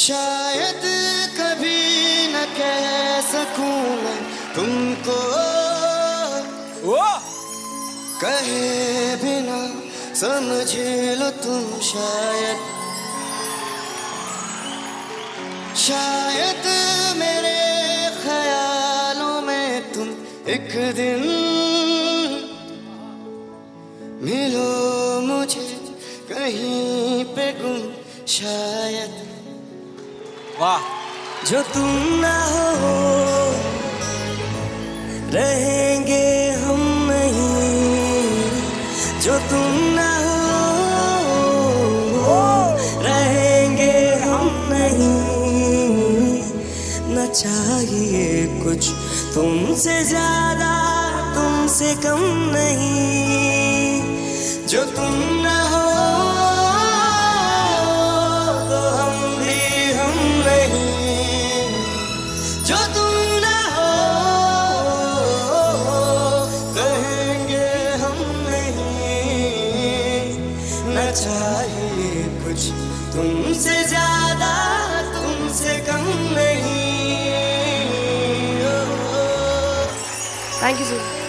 शायद कभी न कह सकूं मैं तुमको, कहे बिना समझ लो तुम शायद। शायद मेरे ख्यालों में तुम एक दिन मिलो मुझे कहीं पे गुम शायद। वाह। जो तुम ना हो रहेंगे हम नहीं, जो तुम ना हो रहेंगे हम नहीं। न चाहिए कुछ तुमसे ज्यादा तुमसे कम नहीं। जो तुम ना हो तो हम भी हम नहीं। जो तुम ना हो कहेंगे हम नहीं। न चाहिए कुछ तुमसे ज्यादा तुमसे कम नहीं। Thank you sir.